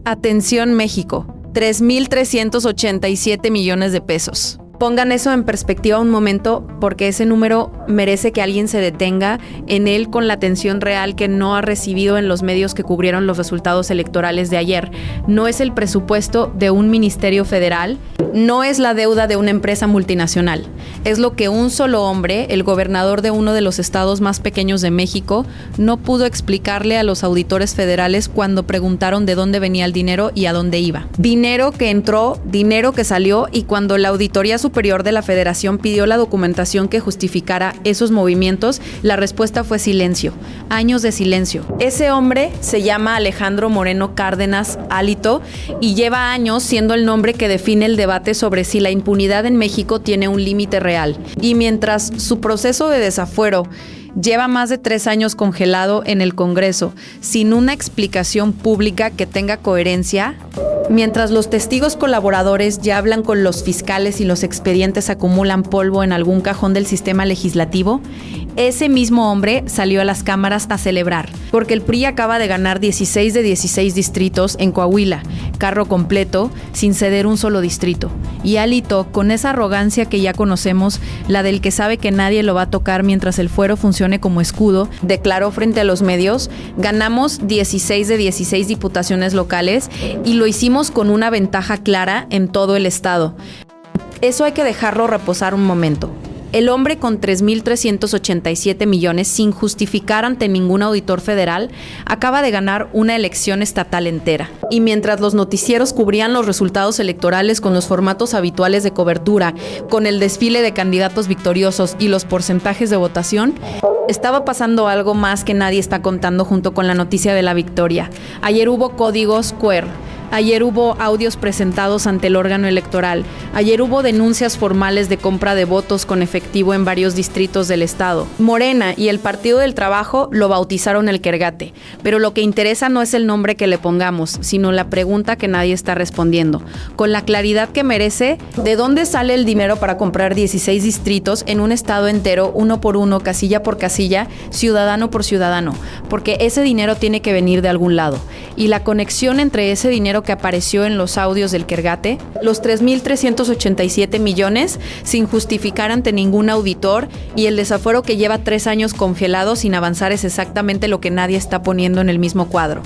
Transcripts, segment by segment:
Atención México, 3,387 millones de pesos. Pongan eso en perspectiva un momento, porque ese número merece que alguien se detenga en él con la atención real que no ha recibido en los medios que cubrieron los resultados electorales de ayer. No es el presupuesto de un ministerio federal, no es la deuda de una empresa multinacional. Es lo que un solo hombre, el gobernador de uno de los estados más pequeños de México, no pudo explicarle a los auditores federales cuando preguntaron de dónde venía el dinero y a dónde iba. Dinero que entró, dinero que salió, y cuando la Auditoría Superior de la Federación pidió la documentación que justificara esos movimientos, la respuesta fue silencio. Años de silencio. Ese hombre se llama Alejandro Moreno Cárdenas Alito y lleva años siendo el nombre que define el debate sobre si la impunidad en México tiene un límite real. Y mientras su proceso de desafuero lleva más de 3 años congelado en el Congreso, sin una explicación pública que tenga coherencia, mientras los testigos colaboradores ya hablan con los fiscales y los expedientes acumulan polvo en algún cajón del sistema legislativo, ese mismo hombre salió a las cámaras a celebrar, porque el PRI acaba de ganar 16 de 16 distritos en Coahuila, carro completo, sin ceder un solo distrito. Y Alito, con esa arrogancia que ya conocemos, la del que sabe que nadie lo va a tocar mientras el fuero funcione como escudo, declaró frente a los medios: ganamos 16 de 16 diputaciones locales y lo hicimos con una ventaja clara en todo el estado. Eso hay que dejarlo reposar un momento. El hombre con 3,387 millones, sin justificar ante ningún auditor federal, acaba de ganar una elección estatal entera. Y mientras los noticieros cubrían los resultados electorales con los formatos habituales de cobertura, con el desfile de candidatos victoriosos y los porcentajes de votación, estaba pasando algo más que nadie está contando junto con la noticia de la victoria. Ayer hubo códigos QR. Ayer hubo audios presentados ante el órgano electoral. Ayer hubo denuncias formales de compra de votos con efectivo en varios distritos del estado. Morena y el Partido del Trabajo lo bautizaron el Quergate. Pero lo que interesa no es el nombre que le pongamos, sino la pregunta que nadie está respondiendo. Con la claridad que merece, ¿de dónde sale el dinero para comprar 16 distritos en un estado entero, uno por uno, casilla por casilla, ciudadano por ciudadano? Porque ese dinero tiene que venir de algún lado. Y la conexión entre ese dinero que apareció en los audios del Quergate, los 3,387 millones sin justificar ante ningún auditor, y el desafuero que lleva 3 años congelado sin avanzar, es exactamente lo que nadie está poniendo en el mismo cuadro.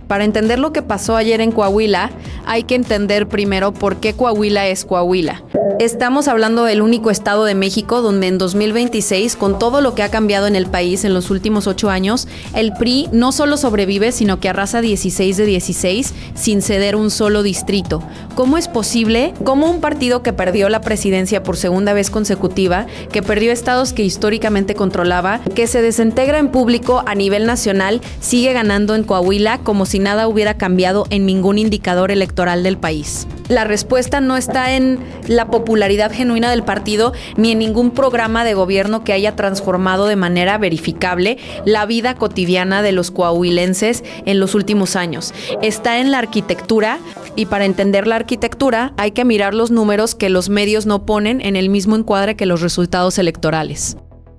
Para entender lo que pasó ayer en Coahuila, hay que entender primero por qué Coahuila es Coahuila. Estamos hablando del único estado de México donde en 2026, con todo lo que ha cambiado en el país en los últimos 8 años, el PRI no solo sobrevive, sino que arrasa 16 de 16 sin ceder un solo distrito. ¿Cómo es posible? ¿Cómo un partido que perdió la presidencia por segunda vez consecutiva, que perdió estados que históricamente controlaba, que se desintegra en público a nivel nacional, sigue ganando en Coahuila como si nada hubiera cambiado en ningún indicador electoral del país? La respuesta no está en la popularidad genuina del partido ni en ningún programa de gobierno que haya transformado de manera verificable la vida cotidiana de los coahuilenses en los últimos años. Está en la arquitectura, y para entender la arquitectura hay que mirar los números que los medios no ponen en el mismo encuadre que los resultados electorales.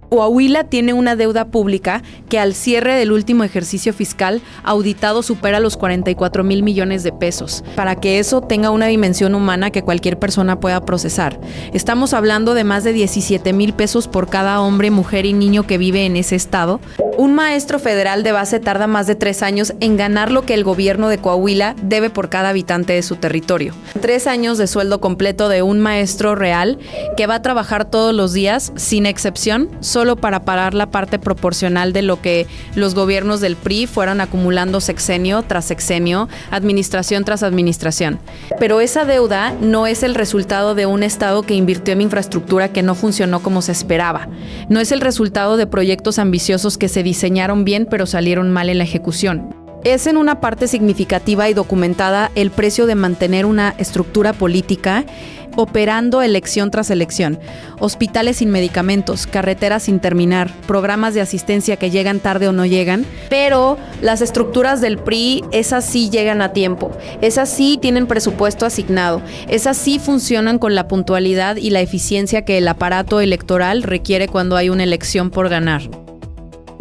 Coahuila tiene una deuda pública que al cierre del último ejercicio fiscal auditado supera los 44,000 millones de pesos. Para que eso tenga una dimensión humana que cualquier persona pueda procesar, estamos hablando de más de 17,000 pesos por cada hombre, mujer y niño que vive en ese estado. Un maestro federal de base tarda más de 3 años en ganar lo que el gobierno de Coahuila debe por cada habitante de su territorio. 3 años de sueldo completo de un maestro real que va a trabajar todos los días, sin excepción, solo para pagar la parte proporcional de lo que los gobiernos del PRI fueron acumulando sexenio tras sexenio, administración tras administración. Pero esa deuda no es el resultado de un estado que invirtió en infraestructura que no funcionó como se esperaba. No es el resultado de proyectos ambiciosos que se diseñaron bien pero salieron mal en la ejecución. Es en una parte significativa y documentada el precio de mantener una estructura política operando elección tras elección, hospitales sin medicamentos, carreteras sin terminar, programas de asistencia que llegan tarde o no llegan, pero las estructuras del PRI, esas sí llegan a tiempo, esas sí tienen presupuesto asignado, esas sí funcionan con la puntualidad y la eficiencia que el aparato electoral requiere cuando hay una elección por ganar.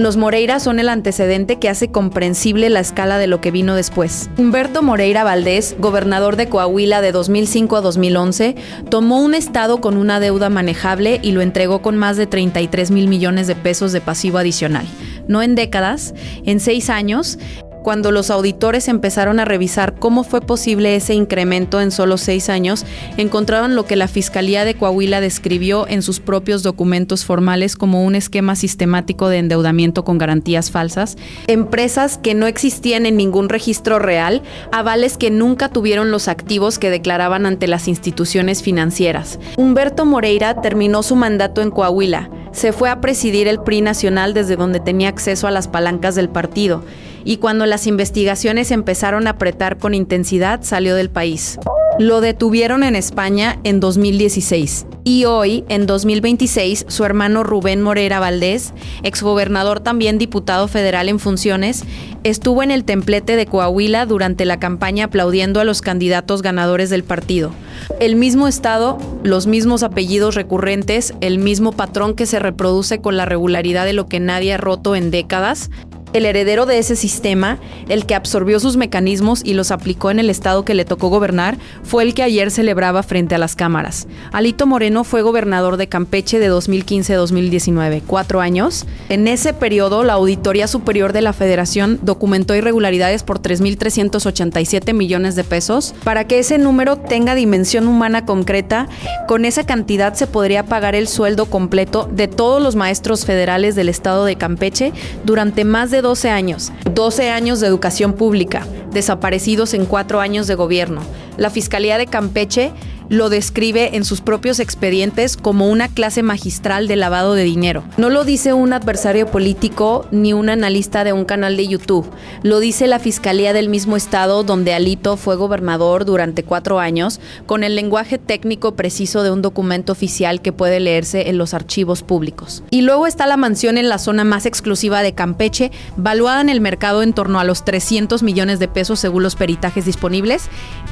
Los Moreira son el antecedente que hace comprensible la escala de lo que vino después. Humberto Moreira Valdés, gobernador de Coahuila de 2005 a 2011, tomó un estado con una deuda manejable y lo entregó con más de 33 mil millones de pesos de pasivo adicional. No en décadas, en 6 años, cuando los auditores empezaron a revisar cómo fue posible ese incremento en solo 6 años, encontraron lo que la Fiscalía de Coahuila describió en sus propios documentos formales como un esquema sistemático de endeudamiento con garantías falsas, empresas que no existían en ningún registro real, avales que nunca tuvieron los activos que declaraban ante las instituciones financieras. Humberto Moreira terminó su mandato en Coahuila. Se fue a presidir el PRI nacional desde donde tenía acceso a las palancas del partido, y cuando las investigaciones empezaron a apretar con intensidad, salió del país. Lo detuvieron en España en 2016. Y hoy, en 2026, su hermano Rubén Moreira Valdés, exgobernador también diputado federal en funciones, estuvo en el templete de Coahuila durante la campaña aplaudiendo a los candidatos ganadores del partido. El mismo estado, los mismos apellidos recurrentes, el mismo patrón que se reproduce con la regularidad de lo que nadie ha roto en décadas. El heredero de ese sistema, el que absorbió sus mecanismos y los aplicó en el estado que le tocó gobernar, fue el que ayer celebraba frente a las cámaras. Alito Moreno fue gobernador de Campeche de 2015 a 2019, 4 años. En ese periodo, la Auditoría Superior de la Federación documentó irregularidades por 3.387 millones de pesos. Para que ese número tenga dimensión humana concreta, con esa cantidad se podría pagar el sueldo completo de todos los maestros federales del estado de Campeche durante más de 12 años. 12 años de educación pública, desaparecidos en 4 años de gobierno. La Fiscalía de Campeche lo describe en sus propios expedientes como una clase magistral de lavado de dinero. No lo dice un adversario político ni un analista de un canal de YouTube. Lo dice la Fiscalía del mismo estado donde Alito fue gobernador durante 4 años, con el lenguaje técnico preciso de un documento oficial que puede leerse en los archivos públicos. Y luego está la mansión en la zona más exclusiva de Campeche, valuada en el mercado en torno a los 300 millones de pesos según los peritajes disponibles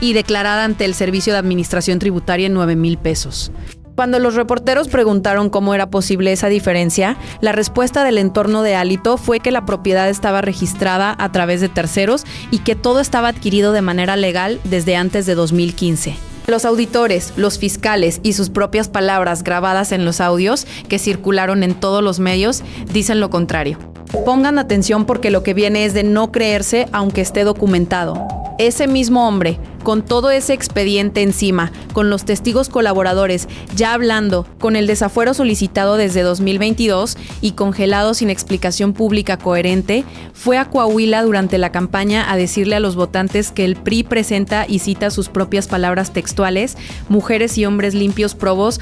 y declarada ante el Servicio de Administración Tributaria en 9,000 pesos. Cuando los reporteros preguntaron cómo era posible esa diferencia, la respuesta del entorno de Alito fue que la propiedad estaba registrada a través de terceros y que todo estaba adquirido de manera legal desde antes de 2015. Los auditores, los fiscales y sus propias palabras grabadas en los audios que circularon en todos los medios dicen lo contrario. Pongan atención porque lo que viene es de no creerse aunque esté documentado. Ese mismo hombre, con todo ese expediente encima, con los testigos colaboradores ya hablando, con el desafuero solicitado desde 2022 y congelado sin explicación pública coherente, fue a Coahuila durante la campaña a decirle a los votantes que el PRI presenta, y cita sus propias palabras textuales, mujeres y hombres limpios, probos,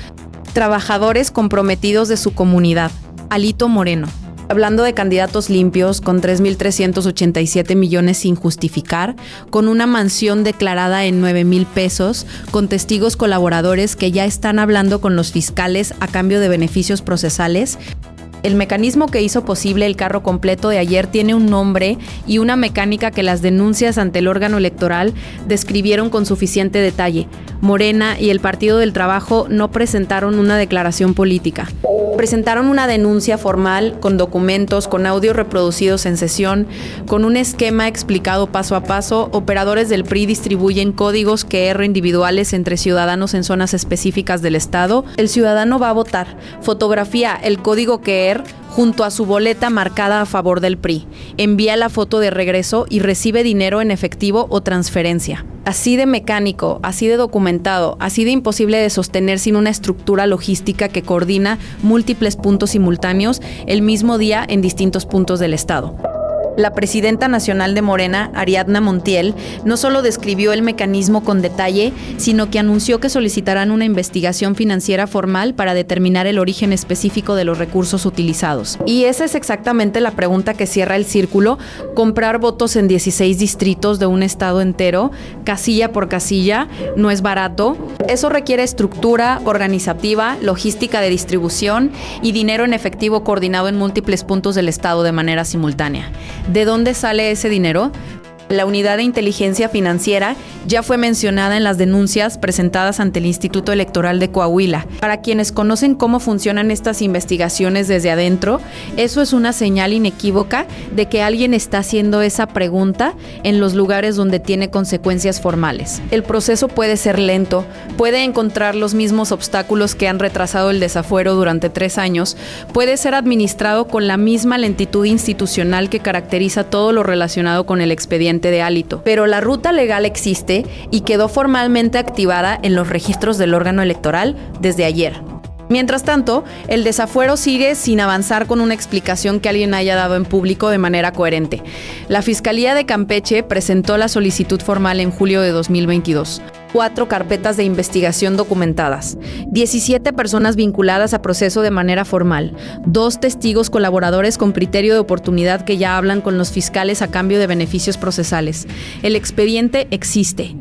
trabajadores comprometidos de su comunidad. Alito Moreno. Hablando de candidatos limpios, con 3.387 millones sin justificar, con una mansión declarada en 9,000 pesos, con testigos colaboradores que ya están hablando con los fiscales a cambio de beneficios procesales. El mecanismo que hizo posible el carro completo de ayer tiene un nombre y una mecánica que las denuncias ante el órgano electoral describieron con suficiente detalle. Morena y el Partido del Trabajo no presentaron una declaración política. Presentaron una denuncia formal con documentos, con audios reproducidos en sesión, con un esquema explicado paso a paso. Operadores del PRI distribuyen códigos QR individuales entre ciudadanos en zonas específicas del estado. El ciudadano va a votar, fotografía el código QR junto a su boleta marcada a favor del PRI, envía la foto de regreso y recibe dinero en efectivo o transferencia. Así de mecánico, así de documentado, así de imposible de sostener sin una estructura logística que coordina múltiples puntos simultáneos el mismo día en distintos puntos del estado. La presidenta nacional de Morena, Ariadna Montiel, no solo describió el mecanismo con detalle, sino que anunció que solicitarán una investigación financiera formal para determinar el origen específico de los recursos utilizados. Y esa es exactamente la pregunta que cierra el círculo: comprar votos en 16 distritos de un estado entero, casilla por casilla, no es barato. Eso requiere estructura organizativa, logística de distribución y dinero en efectivo coordinado en múltiples puntos del estado de manera simultánea. ¿De dónde sale ese dinero? La unidad de inteligencia financiera ya fue mencionada en las denuncias presentadas ante el Instituto Electoral de Coahuila. Para quienes conocen cómo funcionan estas investigaciones desde adentro, eso es una señal inequívoca de que alguien está haciendo esa pregunta en los lugares donde tiene consecuencias formales. El proceso puede ser lento, puede encontrar los mismos obstáculos que han retrasado el desafuero durante 3 años, puede ser administrado con la misma lentitud institucional que caracteriza todo lo relacionado con el expediente de Alito, pero la ruta legal existe y quedó formalmente activada en los registros del órgano electoral desde ayer. Mientras tanto, el desafuero sigue sin avanzar con una explicación que alguien haya dado en público de manera coherente. La Fiscalía de Campeche presentó la solicitud formal en julio de 2022. 4 carpetas de investigación documentadas, 17 personas vinculadas a proceso de manera formal, 2 testigos colaboradores con criterio de oportunidad que ya hablan con los fiscales a cambio de beneficios procesales. El expediente existe.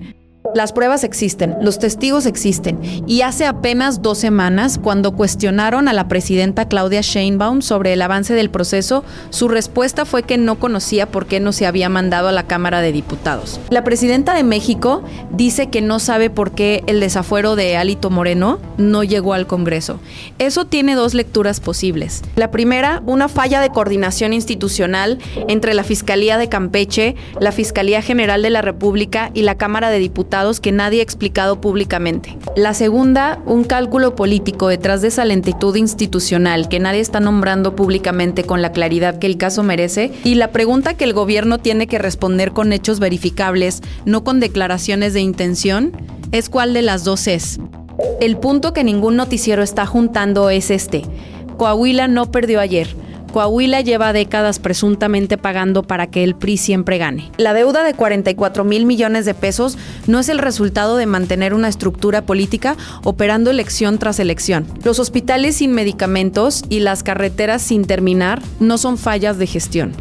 Las pruebas existen, los testigos existen, y hace apenas 2 semanas, cuando cuestionaron a la presidenta Claudia Sheinbaum sobre el avance del proceso, su respuesta fue que no conocía por qué no se había mandado a la Cámara de Diputados. La presidenta de México dice que no sabe por qué el desafuero de Alito Moreno no llegó al Congreso. Eso tiene 2 lecturas posibles. La primera, una falla de coordinación institucional entre la Fiscalía de Campeche, la Fiscalía General de la República y la Cámara de Diputados que nadie ha explicado públicamente. La segunda, un cálculo político detrás de esa lentitud institucional que nadie está nombrando públicamente con la claridad que el caso merece, y la pregunta que el gobierno tiene que responder con hechos verificables, no con declaraciones de intención, es cuál de las 2 es. El punto que ningún noticiero está juntando es este: Coahuila no perdió ayer. Coahuila lleva décadas presuntamente pagando para que el PRI siempre gane. La deuda de 44,000 millones de pesos no es el resultado de mantener una estructura política operando elección tras elección. Los hospitales sin medicamentos y las carreteras sin terminar no son fallas de gestión.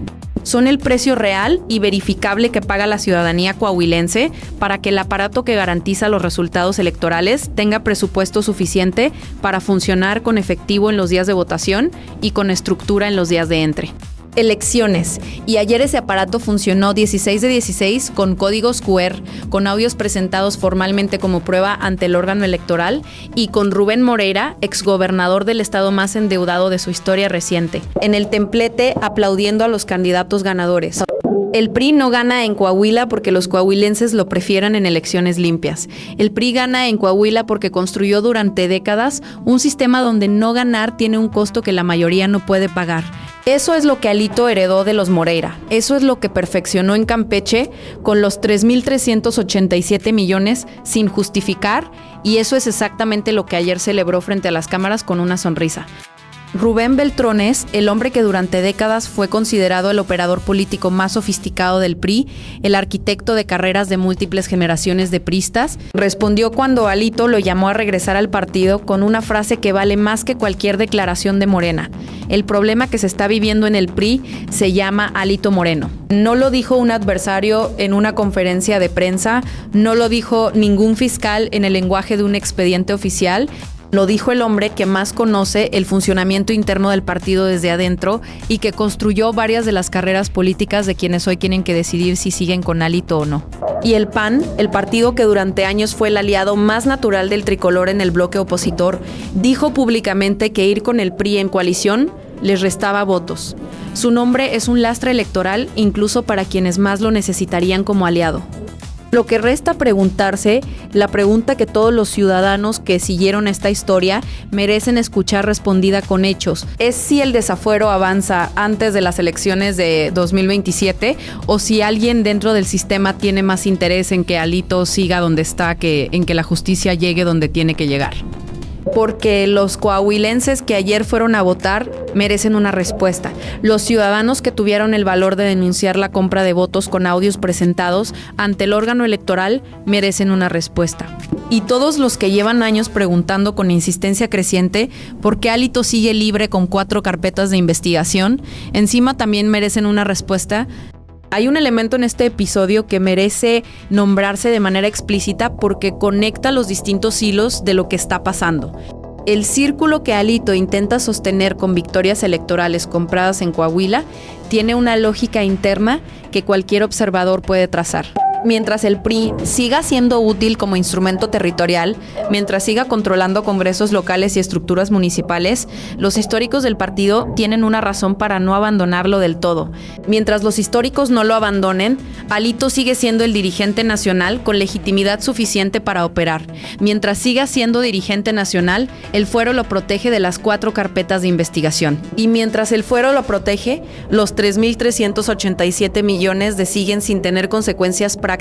Son el precio real y verificable que paga la ciudadanía coahuilense para que el aparato que garantiza los resultados electorales tenga presupuesto suficiente para funcionar con efectivo en los días de votación y con estructura en los días de entre. Elecciones. Y ayer ese aparato funcionó 16 de 16 con códigos QR, con audios presentados formalmente como prueba ante el órgano electoral y con Rubén Moreira, exgobernador del estado más endeudado de su historia reciente, en el templete aplaudiendo a los candidatos ganadores. El PRI no gana en Coahuila porque los coahuilenses lo prefieran en elecciones limpias. El PRI gana en Coahuila porque construyó durante décadas un sistema donde no ganar tiene un costo que la mayoría no puede pagar. Eso es lo que Alito heredó de los Moreira. Eso es lo que perfeccionó en Campeche con los 3,387 millones sin justificar, y eso es exactamente lo que ayer celebró frente a las cámaras con una sonrisa. Rubén Beltrones, el hombre que durante décadas fue considerado el operador político más sofisticado del PRI, el arquitecto de carreras de múltiples generaciones de priistas, respondió cuando Alito lo llamó a regresar al partido con una frase que vale más que cualquier declaración de Morena. El problema que se está viviendo en el PRI se llama Alito Moreno. No lo dijo un adversario en una conferencia de prensa, no lo dijo ningún fiscal en el lenguaje de un expediente oficial. Lo dijo el hombre que más conoce el funcionamiento interno del partido desde adentro y que construyó varias de las carreras políticas de quienes hoy tienen que decidir si siguen con Alito o no. Y el PAN, el partido que durante años fue el aliado más natural del tricolor en el bloque opositor, dijo públicamente que ir con el PRI en coalición les restaba votos. Su nombre es un lastre electoral incluso para quienes más lo necesitarían como aliado. Lo que resta preguntarse, la pregunta que todos los ciudadanos que siguieron esta historia merecen escuchar respondida con hechos, es si el desafuero avanza antes de las elecciones de 2027 o si alguien dentro del sistema tiene más interés en que Alito siga donde está que en que la justicia llegue donde tiene que llegar. Porque los coahuilenses que ayer fueron a votar merecen una respuesta. Los ciudadanos que tuvieron el valor de denunciar la compra de votos con audios presentados ante el órgano electoral merecen una respuesta. Y todos los que llevan años preguntando con insistencia creciente por qué Alito sigue libre con 4 carpetas de investigación, encima también merecen una respuesta. Hay un elemento en este episodio que merece nombrarse de manera explícita porque conecta los distintos hilos de lo que está pasando. El círculo que Alito intenta sostener con victorias electorales compradas en Coahuila tiene una lógica interna que cualquier observador puede trazar. Mientras el PRI siga siendo útil como instrumento territorial, mientras siga controlando congresos locales y estructuras municipales, los históricos del partido tienen una razón para no abandonarlo del todo. Mientras los históricos no lo abandonen, Alito sigue siendo el dirigente nacional con legitimidad suficiente para operar. Mientras siga siendo dirigente nacional, el fuero lo protege de las 4 carpetas de investigación. Y mientras el fuero lo protege, los 3.387 millones siguen sin tener consecuencias prácticas.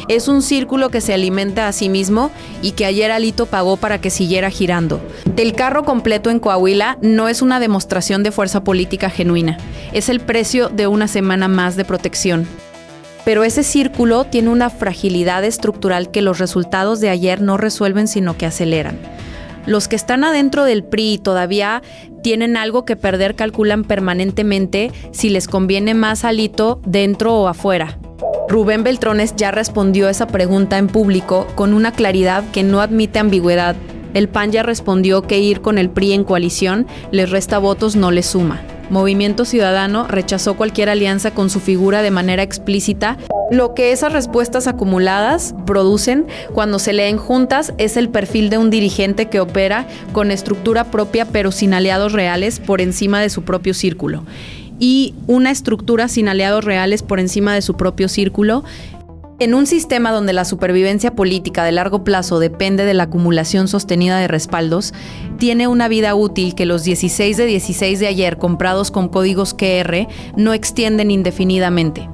Es un círculo que se alimenta a sí mismo y que ayer Alito pagó para que siguiera girando. El carro completo en Coahuila no es una demostración de fuerza política genuina, es el precio de una semana más de protección. Pero ese círculo tiene una fragilidad estructural que los resultados de ayer no resuelven, sino que aceleran. Los que están adentro del PRI y todavía tienen algo que perder calculan permanentemente si les conviene más Alito dentro o afuera. Rubén Beltrones ya respondió esa pregunta en público con una claridad que no admite ambigüedad. El PAN ya respondió que ir con el PRI en coalición les resta votos, no les suma. Movimiento Ciudadano rechazó cualquier alianza con su figura de manera explícita. Lo que esas respuestas acumuladas producen cuando se leen juntas es el perfil de un dirigente que opera con estructura propia pero sin aliados reales por encima de su propio círculo. Y una estructura sin aliados reales por encima de su propio círculo. En un sistema donde la supervivencia política de largo plazo depende de la acumulación sostenida de respaldos, tiene una vida útil que los 16 de ayer comprados con códigos QR no extienden indefinidamente.